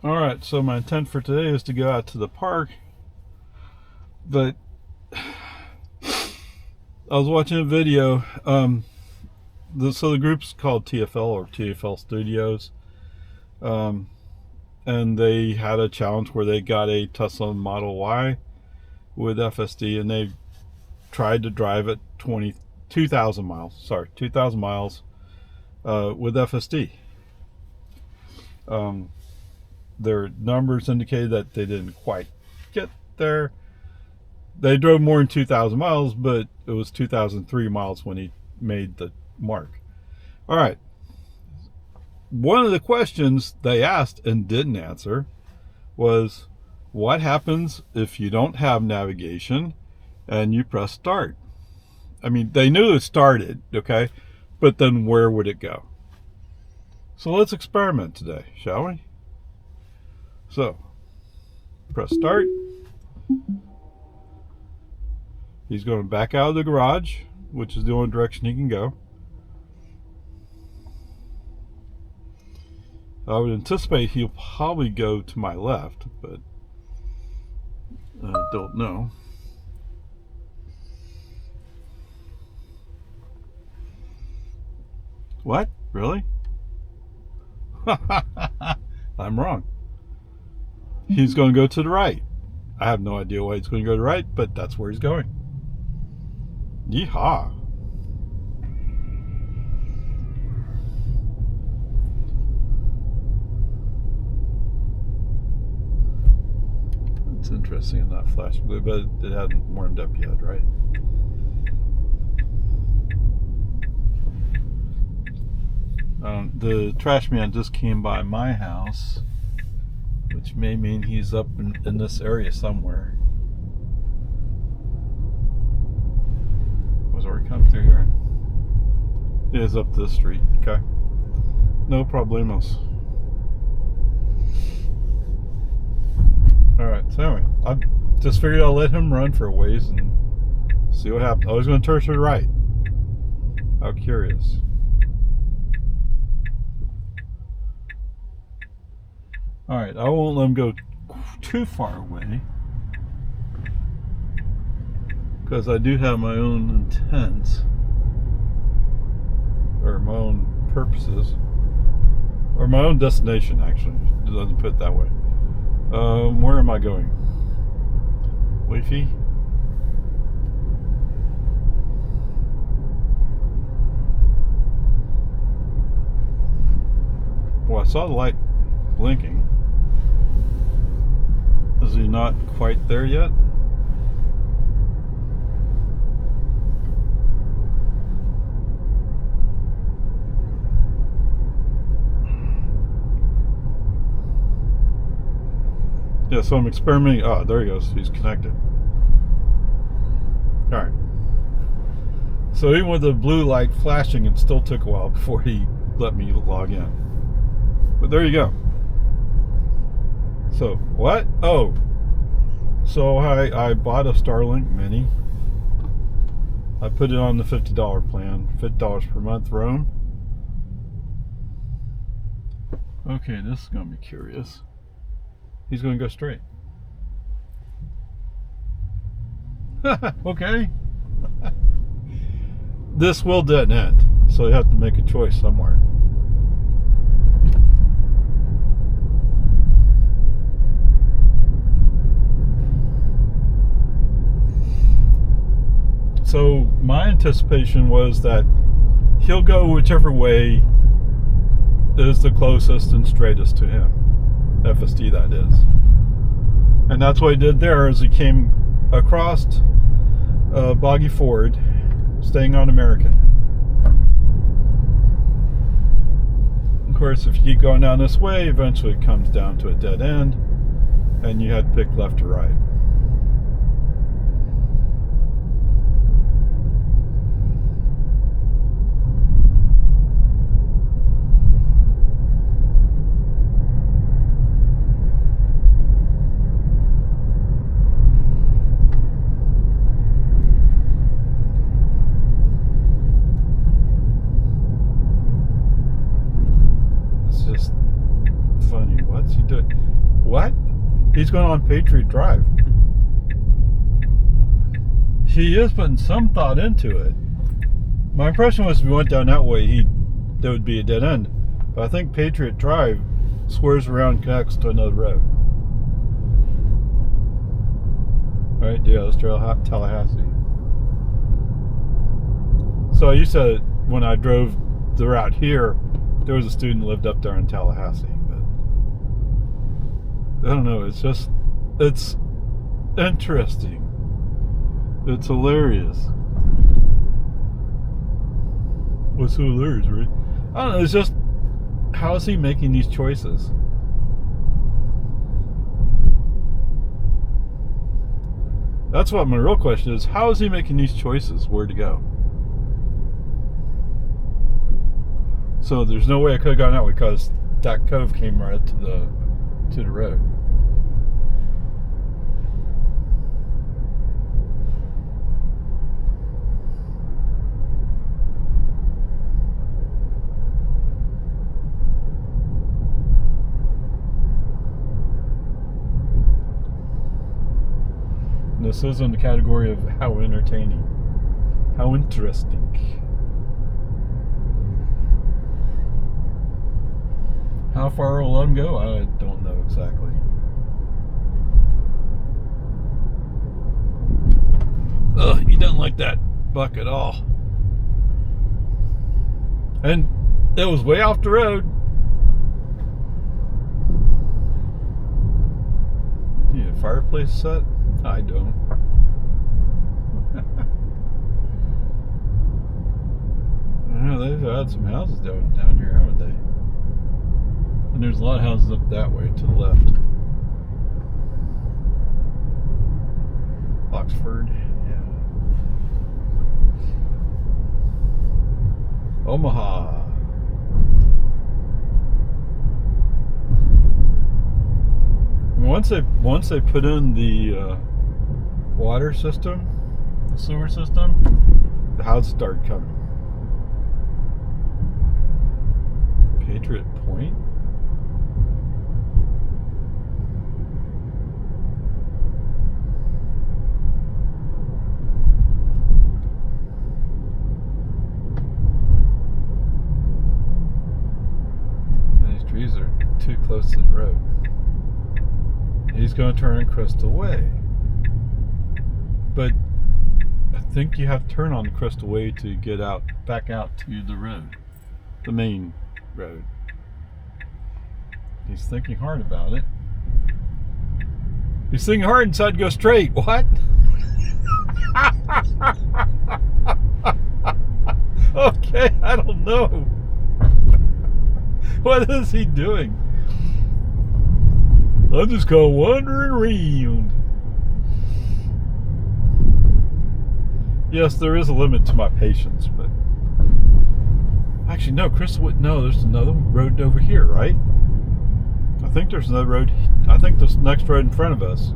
Alright, so my intent for today is to go out to the park, but I was watching a video. So the group's called TFL or TFL Studios, and they had a challenge where they got a Tesla Model Y with FSD, and they tried to drive it 2,000 miles with FSD. Their numbers indicated that they didn't quite get there. They drove more than 2,000 miles, but it was 2,003 miles when he made the mark. All right. One of the questions they asked and didn't answer was, what happens if you don't have navigation and you press start? I mean, they knew it started, okay? But then where would it go? So let's experiment today, shall we? So, press start. He's going to back out of the garage, which is the only direction he can go. I would anticipate he'll probably go to my left, but I don't know. What? Really? I'm wrong. He's going to go to the right. I have no idea why he's going to go to the right, but that's where he's going. Yeehaw. It's interesting in that flash blue, but it hadn't warmed up yet, right? The trash man just came by my house, which may mean he's up in this area somewhere. Was already come through here. It is up this street. Okay. No problemos. Alright, so anyway, I just figured I'll let him run for a ways and see what happens. I was going to turn to the right. How curious. Alright, I won't let him go too far away, because I do have my own intents, or my own purposes, or my own destination, actually. It doesn't put it that way. Where am I going? Leafy? Well, I saw the light blinking. Is he not quite there yet? Yeah, so I'm experimenting. Oh, there he goes. He's connected. Alright. So even with the blue light flashing, it still took a while before he let me log in. But there you go. So, what? Oh. So I bought a Starlink Mini. I put it on the $50 plan. $50 per month roam. Okay, this is going to be curious. He's going to go straight. Okay. This will dead end, so you have to make a choice somewhere. So my anticipation was that he'll go whichever way is the closest and straightest to him. FSD, that is. And that's what he did there, is he came across Boggy Ford, staying on American. Of course, if you keep going down this way, eventually it comes down to a dead end, and you had to pick left or right. It's just funny. What's he doing? He's going on Patriot Drive. He is putting some thought into it. My impression was if we went down that way, there would be a dead end. But I think Patriot Drive squares around and connects to another road. Alright, yeah, let's try Tallahassee. So I used to, when I drove the route here, there was a student who lived up there in Tallahassee. But I don't know, it's interesting. It's hilarious. What's so hilarious, right? I don't know, it's just, how is he making these choices? That's what my real question is. How is he making these choices? Where to go? So there's no way I could have gone that way because that cove came right to the road. This is in the category of how entertaining, how interesting. How far will let him go? I don't know exactly. Ugh, he doesn't like that buck at all. And it was way off the road. You need a fireplace set? I don't. I don't know, they've had some houses down here, haven't they? And there's a lot of houses up that way to the left. Oxford, yeah. Omaha. Once they put in the water system, the sewer system, the houses started coming. Patriot Point? These trees are too close to the road. He's going to turn Crystal Way. But I think you have to turn on Crystal Way to get back out to the road, the main road. He's thinking hard about it. He's thinking hard and decided to go straight. What? Okay, I don't know. What is he doing? I'm just going wandering around. Yes, there is a limit to my patience, but actually, no, no, there's another road over here, right? I think there's another road. I think this next road in front of us,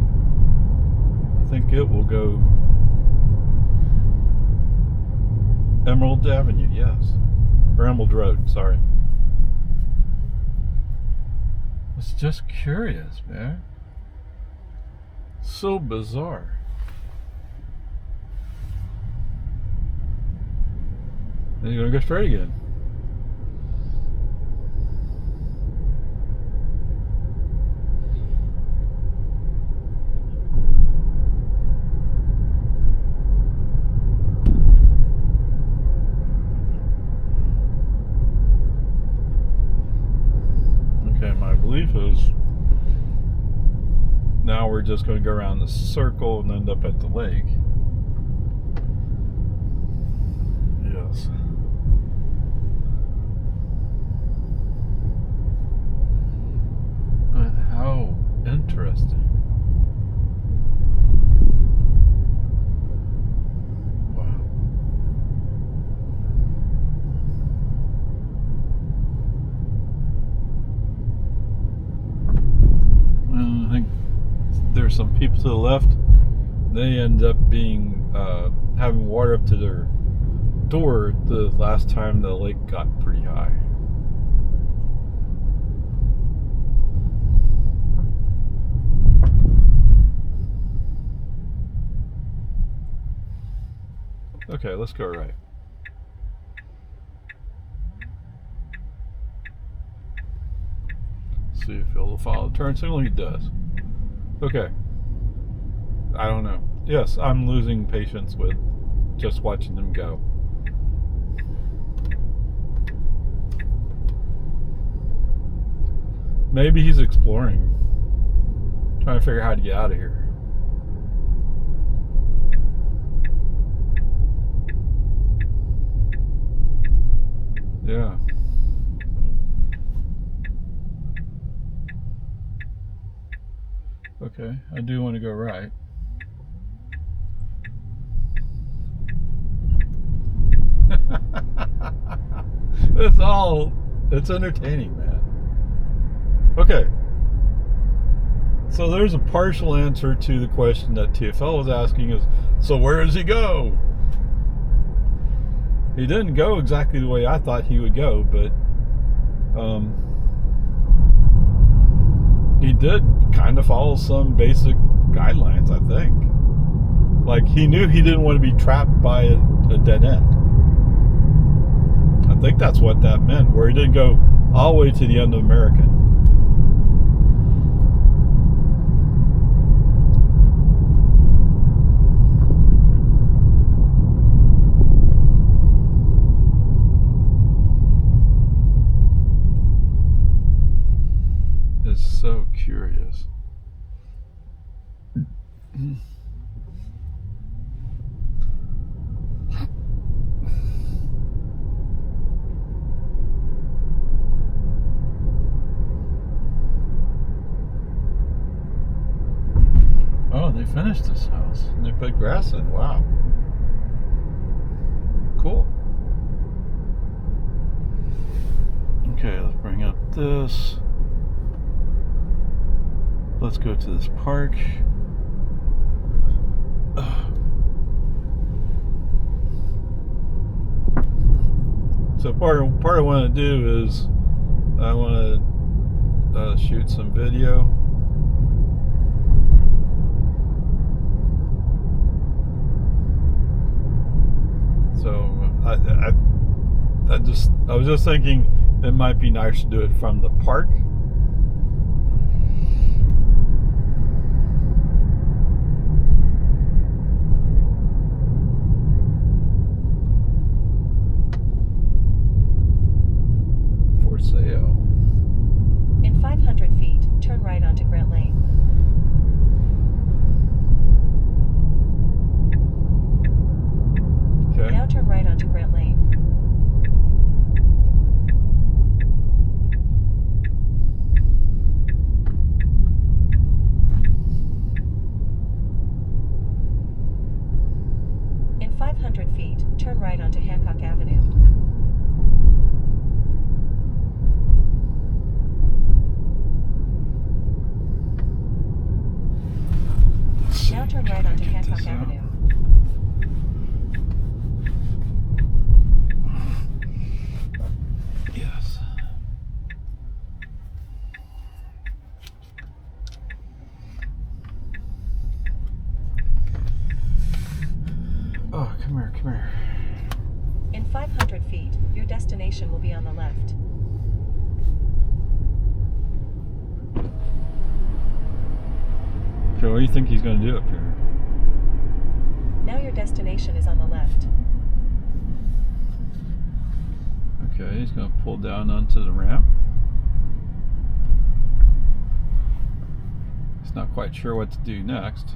I think it will go Emerald Avenue, yes. Or Emerald Road, sorry. It's just curious, man. So bizarre. Then you're gonna go straight again. Okay, my belief is now we're just going to go around the circle and end up at the lake. Yes. But how interesting. Wow. Well, I think there's some people to the left. They end up being having water up to their door the last time the lake got pretty high. Okay, let's go right. See if he'll follow the turn signal. He does. Okay. I don't know. Yes, I'm losing patience with just watching them go. Maybe he's exploring, trying to figure out how to get out of here. Yeah. Okay, I do want to go right. It's entertaining, man. Okay. So there's a partial answer to the question that TFL was asking is, so where does he go? He didn't go exactly the way I thought he would go, but he did kind of follow some basic guidelines, I think. Like, he knew he didn't want to be trapped by a dead end. I think that's what that meant, where he didn't go all the way to the end of American. It's so curious. Oh, they finished this house and they put grass in. Wow. Cool. Okay, let's bring up this. Let's go to this park. So part of what I want to do is I want to shoot some video. So I was just thinking it might be nice to do it from the park. For sale. In 500 feet, turn right onto Grant Lane. Okay. Now turn right onto Grant Lane. In 500 feet, turn right onto Hancock Avenue. Now turn right onto Hancock Avenue. Yes. Oh, come here, come here. In 500 feet, your destination will be on the left. Okay, what do you think he's going to do up here? Now your destination is on the left. Okay, he's going to pull down onto the ramp. He's not quite sure what to do next.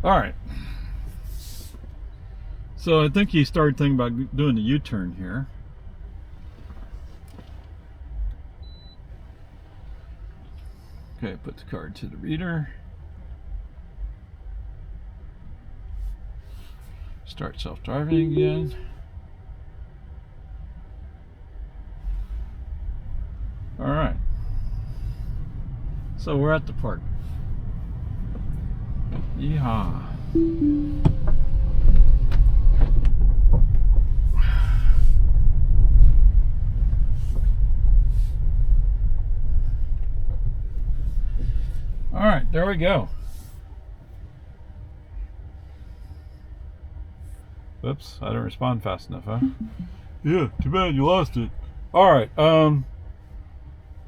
Alright. So I think he started thinking about doing the U-turn here. Okay, put the card to the reader. Start self-driving again. Alright. So we're at the park. Yeehaw. Alright, there we go. Oops, I didn't respond fast enough, huh? Yeah, too bad you lost it. All right,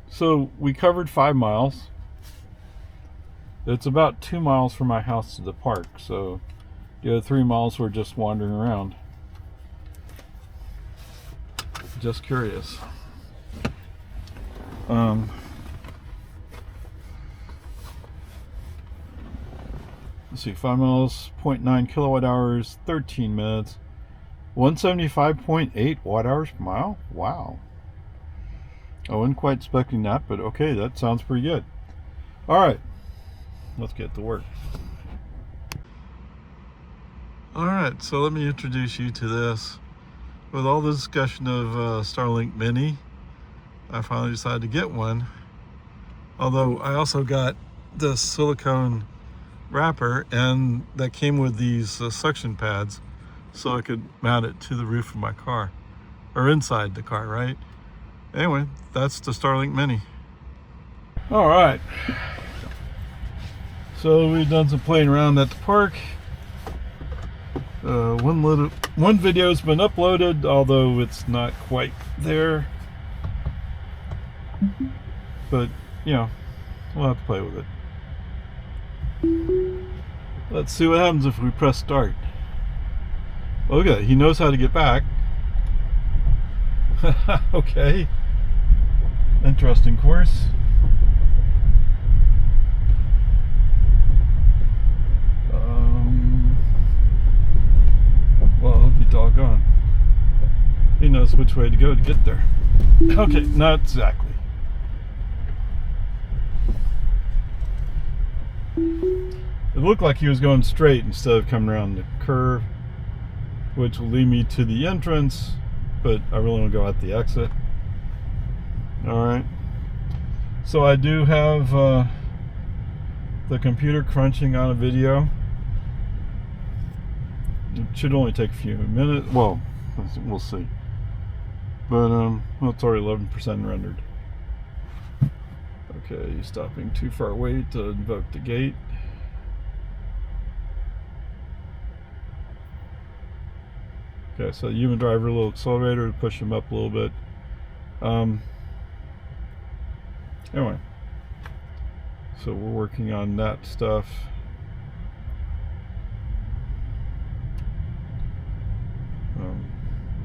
so we covered 5 miles. It's about 2 miles from my house to the park, so the other 3 miles we're just wandering around. Just curious. Let's see, 5 miles, 0.9 kilowatt hours, 13 minutes, 175.8 watt hours per mile. Wow. I wasn't quite expecting that, but okay, that sounds pretty good. All right, let's get to work. All right, so let me introduce you to this. With all the discussion of Starlink Mini, I finally decided to get one. Although I also got this silicone wrapper, and that came with these suction pads, so I could mount it to the roof of my car, or inside the car, right? Anyway, that's the Starlink Mini. All right. So we've done some playing around at the park. One video's been uploaded, although it's not quite there. But, you know, we'll have to play with it. Let's see what happens if we press start. Okay, he knows how to get back. Okay. Interesting course. Well, I'll be doggone. He knows which way to go to get there. Okay, not exactly. It looked like he was going straight instead of coming around the curve, which will lead me to the entrance, but I really want to go at the exit. Alright. So I do have the computer crunching on a video. It should only take a few minutes. Well, we'll see. But well, it's already 11% rendered. Okay, stopping too far away to invoke the gate. Okay, so human driver, a little accelerator to push him up a little bit. Anyway, so we're working on that stuff.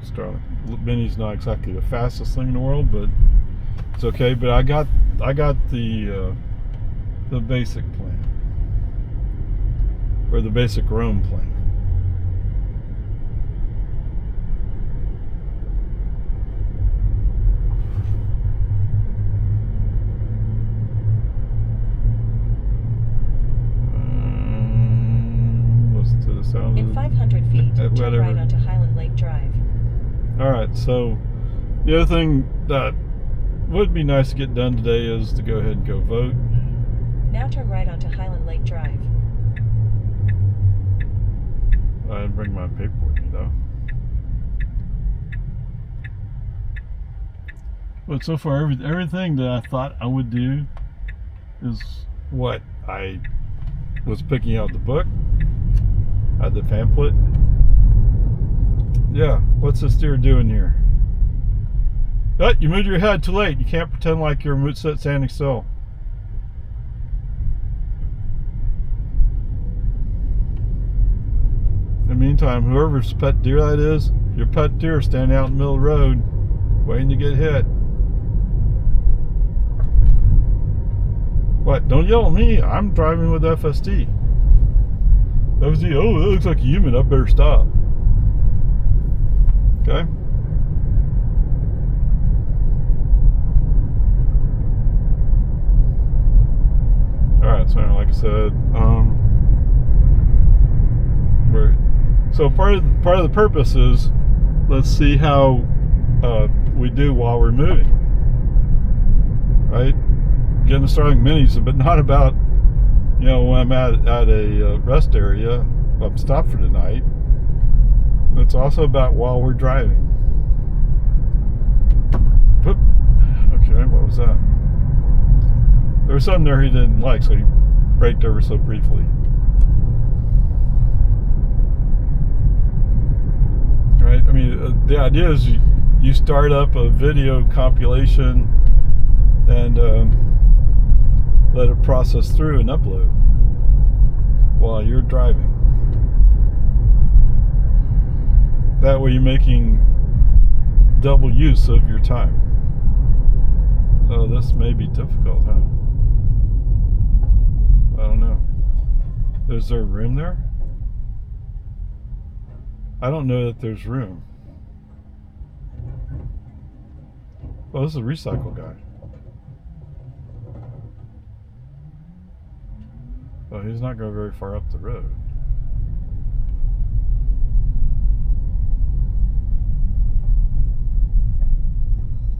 Starlink Mini's not exactly the fastest thing in the world, but it's okay. But I got the basic plan, or the basic roam plan. Listen to the sound. In 500 feet, turn right onto Highland Lake Drive. Alright, so the other thing that would be nice to get done today is to go ahead and go vote. Now turn right onto Highland Lake Drive. I didn't bring my paper with me though. But so far, everything that I thought I would do is what I was picking out the book. I had the pamphlet. Yeah, what's this deer doing here? Oh, you moved your head too late. You can't pretend like you're standing still. In the meantime, whoever's pet deer that is, your pet deer standing out in the middle of the road, waiting to get hit. What? Don't yell at me. I'm driving with FSD. FSD, oh, that looks like a human. I better stop. Okay. Alright, so like I said, so part of the purpose is, let's see how we do while we're moving. Right? Getting the Starlink Minis, but not about, you know, when I'm at a rest area, I'm stopped for the night. It's also about while we're driving. Whoop. Okay, what was that? There was something there he didn't like, so he braked ever so briefly. right? I mean, the idea is you start up a video compilation and let it process through and upload while you're driving. That way you're making double use of your time. Oh, this may be difficult, huh? I don't know. Is there room there? I don't know that there's room. Oh, this is a recycle guy. Oh, he's not going very far up the road.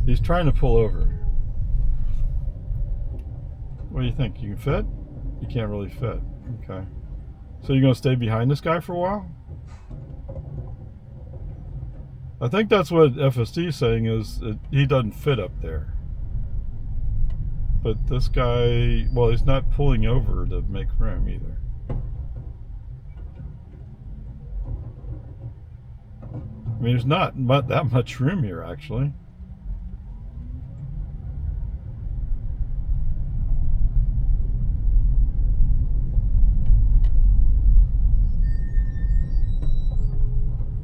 He's trying to pull over. What do you think? You can fit? You can't really fit. Okay. So you're going to stay behind this guy for a while? I think that's what FSD is saying, is that he doesn't fit up there. But this guy, well, he's not pulling over to make room either. I mean, there's not that much room here, actually.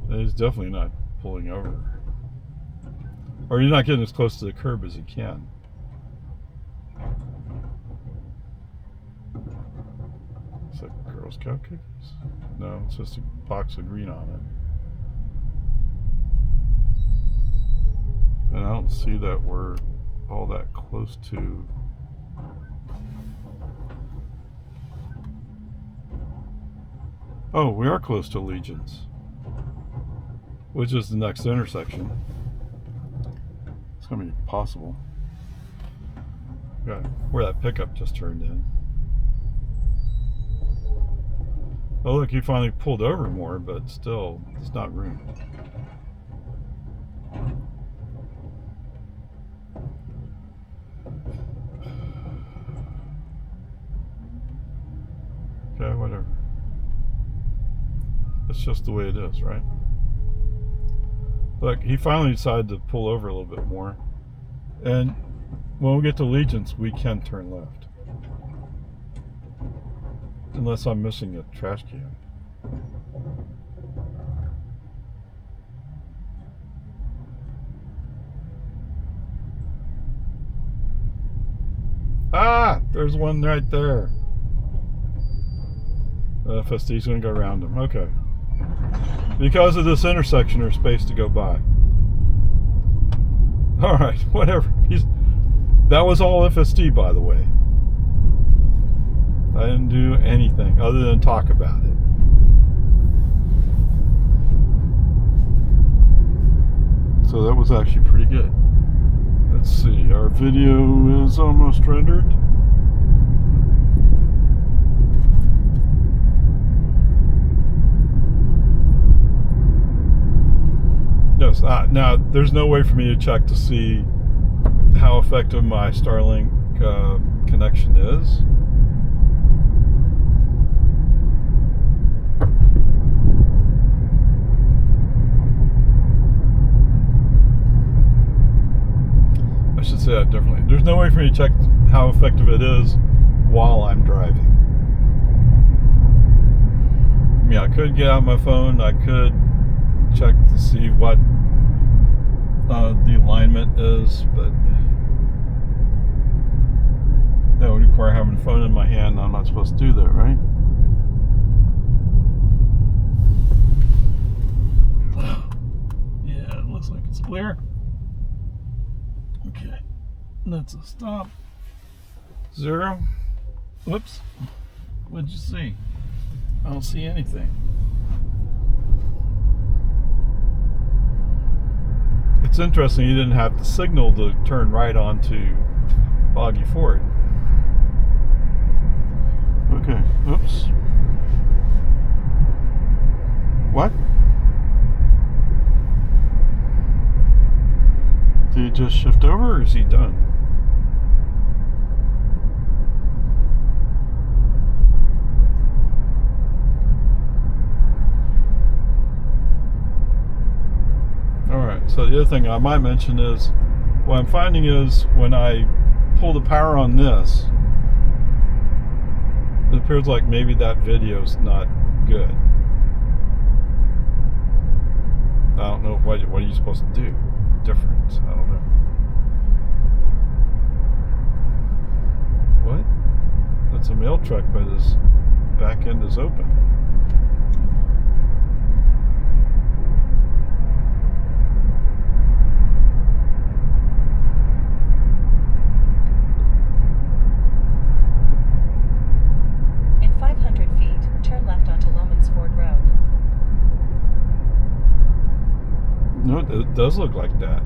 He's definitely not pulling over. Or you're not getting as close to the curb as you can. Is that Girl Scout cookies? No, it's just a box of green on it. And I don't see that we're all that close to. Oh, we are close to Legions, which is the next intersection. It's gonna be possible. Got where that pickup just turned in. Oh look, he finally pulled over more, but still, there's not room. Okay, whatever. That's just the way it is, right? Look, he finally decided to pull over a little bit more. And when we get to Legions, we can turn left. Unless I'm missing a trash can. Ah! There's one right there. FSD's gonna go around him. Okay. Because of this intersection, there's space to go by. Alright, whatever. That was all FSD, by the way. I didn't do anything other than talk about it. So that was actually pretty good. Let's see, our video is almost rendered. Yes, now there's no way for me to check to see how effective my Starlink connection is. I should say that differently. There's no way for me to check how effective it is while I'm driving. I mean, I could get out my phone, I could check to see what the alignment is, but that would require having the phone in my hand. I'm not supposed to do that, right? Yeah, it looks like it's clear. Okay, that's a stop. 0. Whoops. What'd you see? I don't see anything. It's interesting you didn't have to signal to turn right onto Boggy Ford. Okay, oops. What? Did he just shift over, or is he done? So the other thing I might mention is, what I'm finding is when I pull the power on this, it appears like maybe that video's not good. I don't know what are you supposed to do different. I don't know. What? That's a mail truck, but his back end is open. In 500 feet, turn left onto Ford Road. No, it does look like that.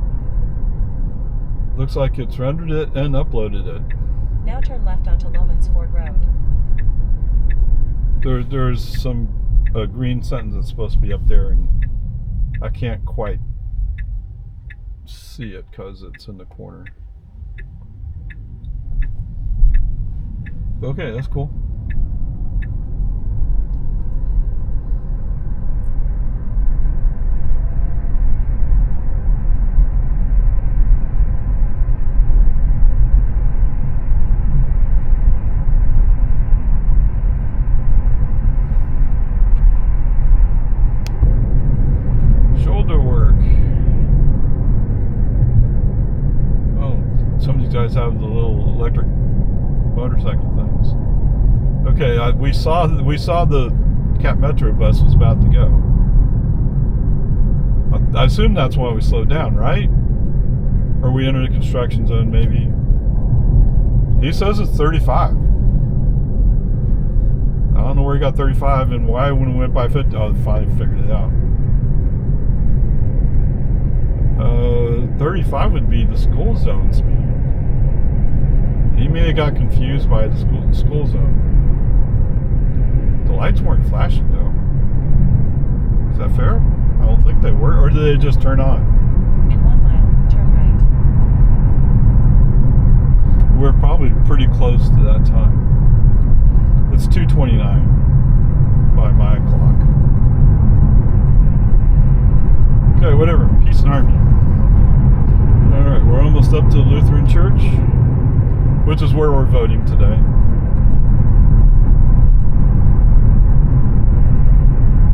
Looks like it's rendered it and uploaded it. Now turn left onto Ford Road. There's some green sentence that's supposed to be up there, and I can't quite see it because it's in the corner. Okay, that's cool. Shoulder work. Oh, some of these guys have the little electric motorcycle things. Okay, we saw the Cap Metro bus was about to go. I assume that's why we slowed down, right? Or we entered a construction zone, maybe. He says it's 35. I don't know where he got 35 and why when we went by 50. Oh, finally figured it out. 35 would be the school zone speed. He may have got confused by the school zone. The lights weren't flashing though. Is that fair? I don't think they were. Or did they just turn on? In 1 mile, turn right. We're probably pretty close to that time. It's 2:29 by my clock. Okay, whatever. Peace and harmony. Alright, we're almost up to the Lutheran Church, which is where we're voting today.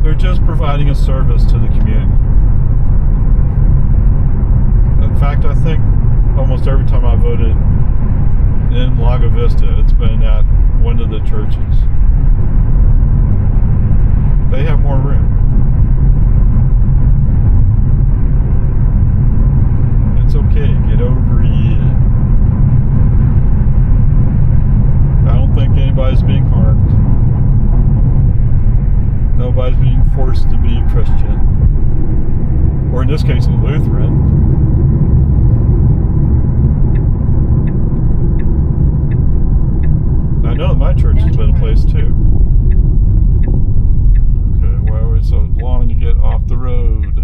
They're just providing a service to the community. In fact, I think almost every time I voted in Lago Vista, it's been at one of the churches. They have more room. It's okay, get over it. I don't think anybody's being harmed. Nobody's being forced to be Christian. Or in this case, a Lutheran. I know that my church has been a place too. Okay, why are we so long to get off the road?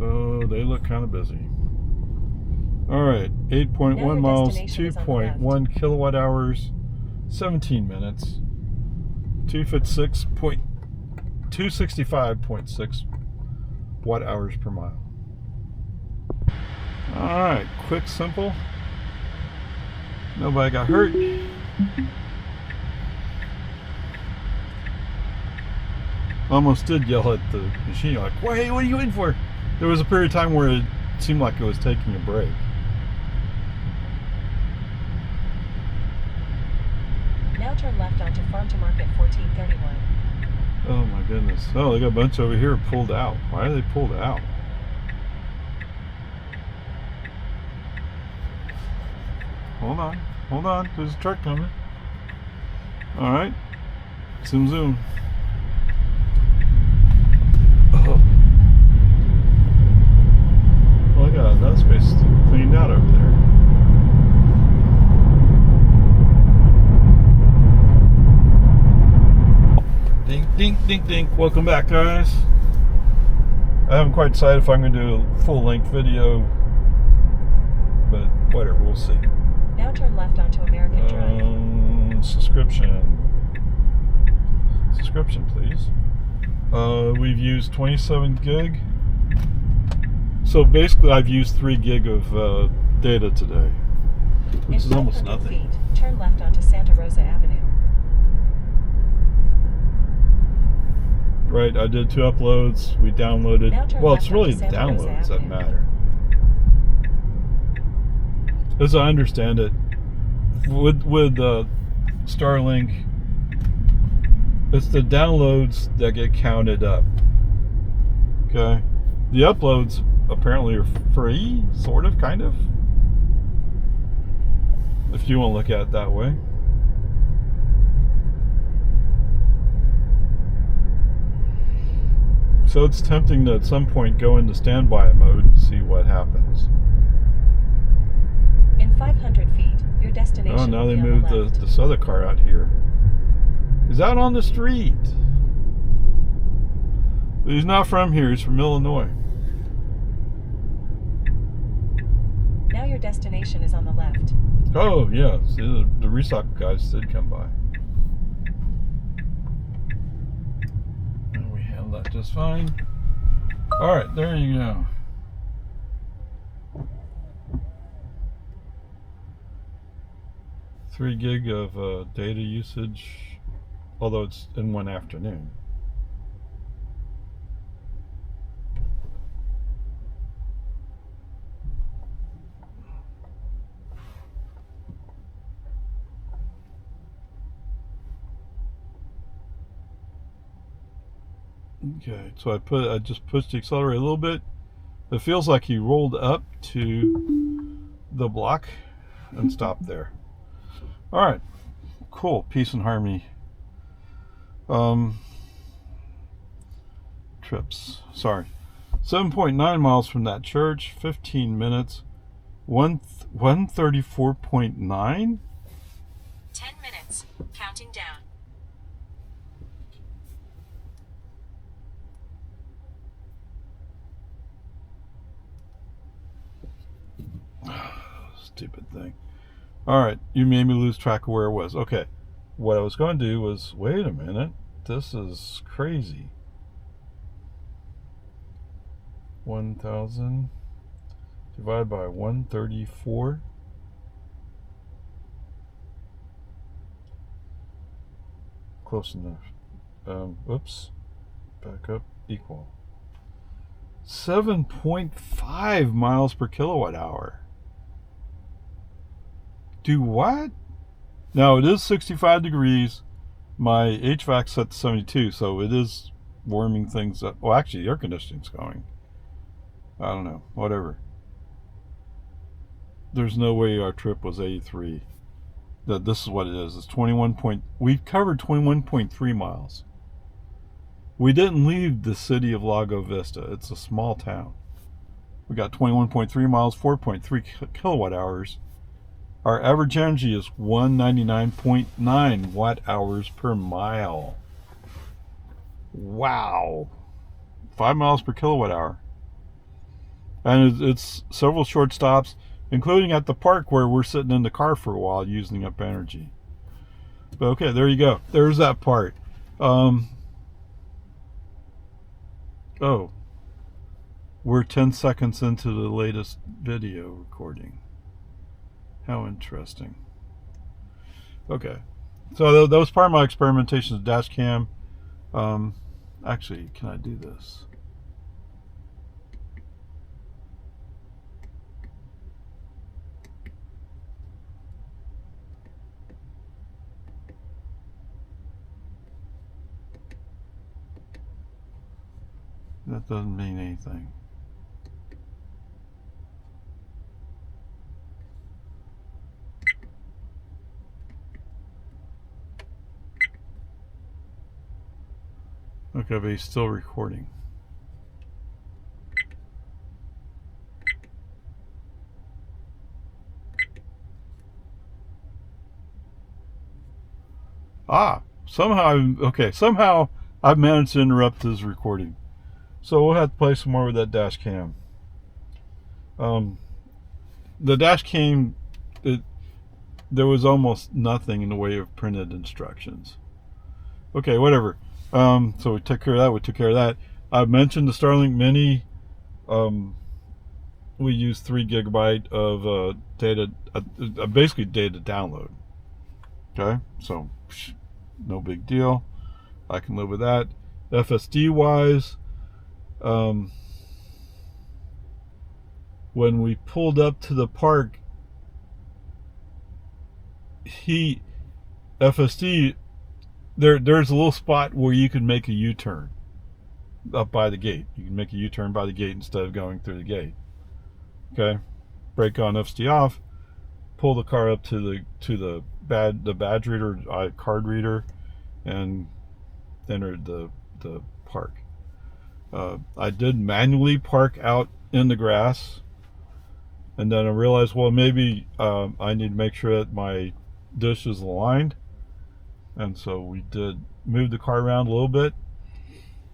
Oh, they look kind of busy. Alright, 8.1 miles, 2.1 kilowatt hours, 17 minutes, 265.6 watt hours per mile. Alright, quick, simple. Nobody got hurt. Almost did yell at the machine, like, "Wait, what are you waiting for?" There was a period of time where it seemed like it was taking a break. Now turn left onto Farm to Market 1431. Oh my goodness. Oh, they got a bunch over here pulled out. Why are they pulled out? Hold on. There's a truck coming. Alright. Zoom, zoom. Oh. Well, I got another space cleaned out over there. Ding, ding, ding, ding. Welcome back, guys. I haven't quite decided if I'm going to do a full-length video, but whatever, we'll see. Now turn left onto American Drive. Subscription, please. We've used 27 gig. So basically I've used 3 gig of data today, which is almost nothing. Feet, turn left onto Santa Rosa Avenue. Right, I did 2 uploads. We downloaded. Well, it's really the downloads that matter. As I understand it, with Starlink, it's the downloads that get counted up. Okay, the uploads apparently are free, sort of, kind of, if you want to look at it that way. So it's tempting to at some point go into standby mode and see what happens. In 500 feet, your destination. Oh, now will they be on moved the left. this other car out here. He's out on the street. But he's not from here, he's from Illinois. Now your destination is on the left. Oh, yeah. See, the restock guys did come by. And we handled that just fine. Alright, there you go. Three gig of data usage, although it's in one afternoon. Okay, so I just pushed the accelerator a little bit. It feels like he rolled up to the block and stopped there. All right, cool, peace and harmony. Trips, sorry. 7.9 miles from that church, 15 minutes, 134.9? 10 minutes, counting down. Stupid thing. Alright, you made me lose track of where it was. Okay, what I was going to do was, wait a minute, this is crazy. 1,000 divided by 134. Close enough. Oops. Back up. Equal. 7.5 miles per kilowatt hour. Do what? Now it is 65 degrees. My HVAC's set to 72, so it is warming things up. Well, actually, the air conditioning's going. I don't know. Whatever. There's no way our trip was 83. This is what it is. It's 21 point. We've covered 21.3 miles. We didn't leave the city of Lago Vista. It's a small town. We got 21.3 miles, 4.3 kilowatt hours. Our average energy is 199.9 watt hours per mile. Wow. 5 miles per kilowatt hour. And it's several short stops, including at the park where we're sitting in the car for a while using up energy. But okay, there you go. There's that part. Oh. We're 10 seconds into the latest video recording. How interesting. Okay. So that was part of my experimentation with dash cam. Actually, can I do this? That doesn't mean anything. Okay, but he's still recording. Somehow I've managed to interrupt his recording. So we'll have to play some more with that dash cam. The dash cam, there was almost nothing in the way of printed instructions. Okay, whatever. So we took care of that. We took care of that. I mentioned the Starlink Mini. We use 3 gigabyte of data, basically data download. Okay, so no big deal. I can live with that. FSD wise, when we pulled up to the park, FSD, there's a little spot where you can make a U-turn up by the gate. You can make a U-turn by the gate instead of going through the gate. Okay, brake on, FSD off, pull the car up to the badge reader, card reader, and enter the park. I did manually park out in the grass, and then I realized, well, maybe I need to make sure that my dish is aligned, and so we did move the car around a little bit.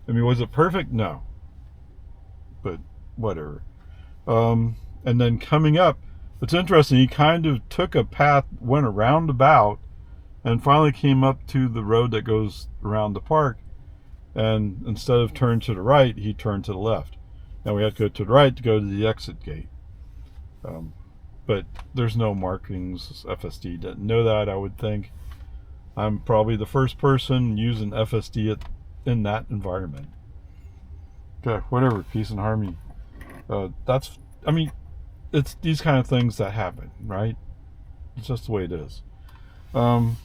I mean, was it perfect? No, but whatever. And then coming up, it's interesting, he kind of took a path, went around about, and finally came up to the road that goes around the park, and instead of turn to the right, he turned to the left. Now we had to go to the right to go to the exit gate. But there's no markings. FSD didn't know that, I would think. I'm probably the first person using FSD in that environment. Okay, whatever, peace and harmony. I mean, it's these kind of things that happen, right? It's just the way it is. I'm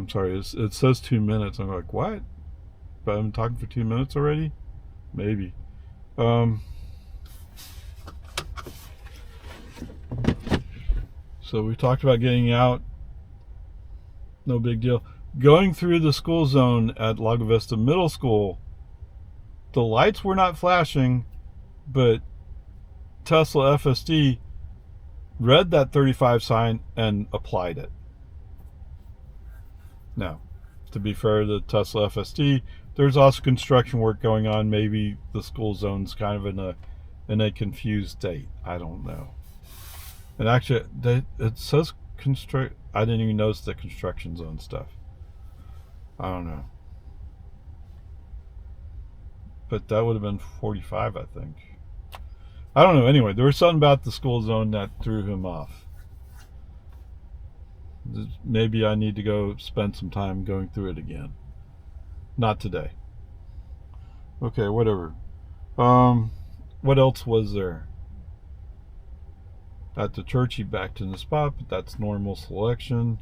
sorry, it says 2 minutes. I'm like, what? But I've been talking for 2 minutes already? Maybe. So we talked about getting out. No big deal. Going through the school zone at Lago Vista Middle School, the lights were not flashing, but Tesla FSD read that 35 sign and applied it. Now, to be fair to Tesla FSD, there's also construction work going on. Maybe the school zone's kind of in a confused state. I don't know. And actually, it says I didn't even notice the construction zone stuff. I don't know. But that would have been 45, I think. I don't know. Anyway, there was something about the school zone that threw him off. Maybe I need to go spend some time going through it again. Not today. Okay, whatever. What else was there? At the church, he backed in the spot, but that's normal selection.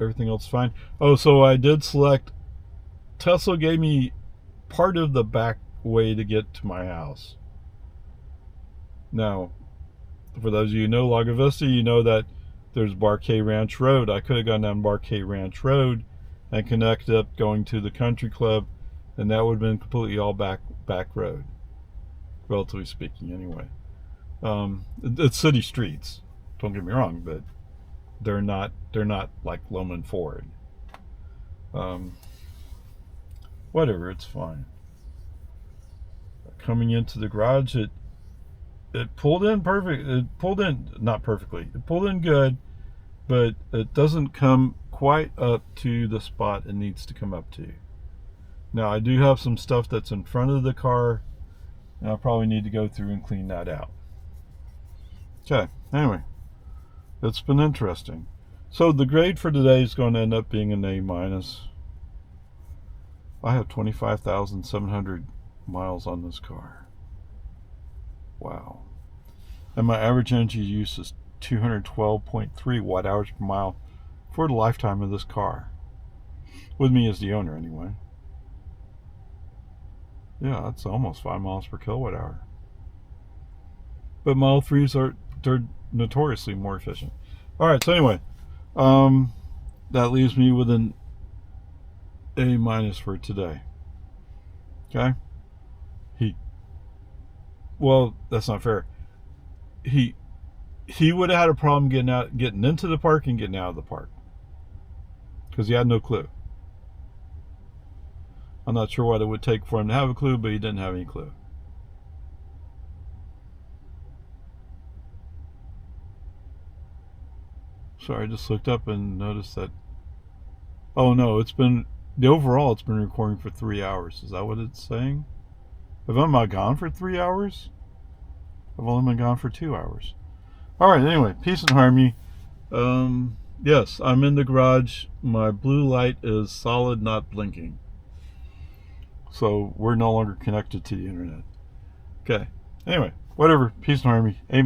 Everything else fine. Oh, so I did select. Tesla gave me part of the back way to get to my house. Now, for those of you who know Lago Vista, you know that there's Barquet Ranch Road. I could have gone down Barquet Ranch Road and connected up going to the country club, and that would have been completely all back road, relatively speaking anyway. It's city streets, don't get me wrong, but they're not like Loman Ford. Whatever, it's fine. Coming into the garage, it pulled in perfect. It pulled in not perfectly. It pulled in good, but it doesn't come quite up to the spot it needs to come up to. Now I do have some stuff that's in front of the car, and I'll probably need to go through and clean that out. Okay, anyway, it's been interesting. So the grade for today is going to end up being an A-. I have 25,700 miles on this car. Wow. And my average energy use is 212.3 watt hours per mile for the lifetime of this car. With me as the owner, anyway. Yeah, that's almost 5 miles per kilowatt hour. But Model 3s they're notoriously more efficient. Alright, so anyway, that leaves me with an A- for today. Okay? Well, that's not fair. He would have had a problem getting into the park and getting out of the park, because he had no clue. I'm not sure what it would take for him to have a clue, but he didn't have any clue. Sorry, I just looked up and noticed that. Oh no, it's been overall. It's been recording for 3 hours. Is that what it's saying? Have I not gone for 3 hours? I've only been gone for 2 hours. All right. Anyway, peace and harmony. Yes, I'm in the garage. My blue light is solid, not blinking. So we're no longer connected to the internet. Okay. Anyway, whatever. Peace and harmony. A-.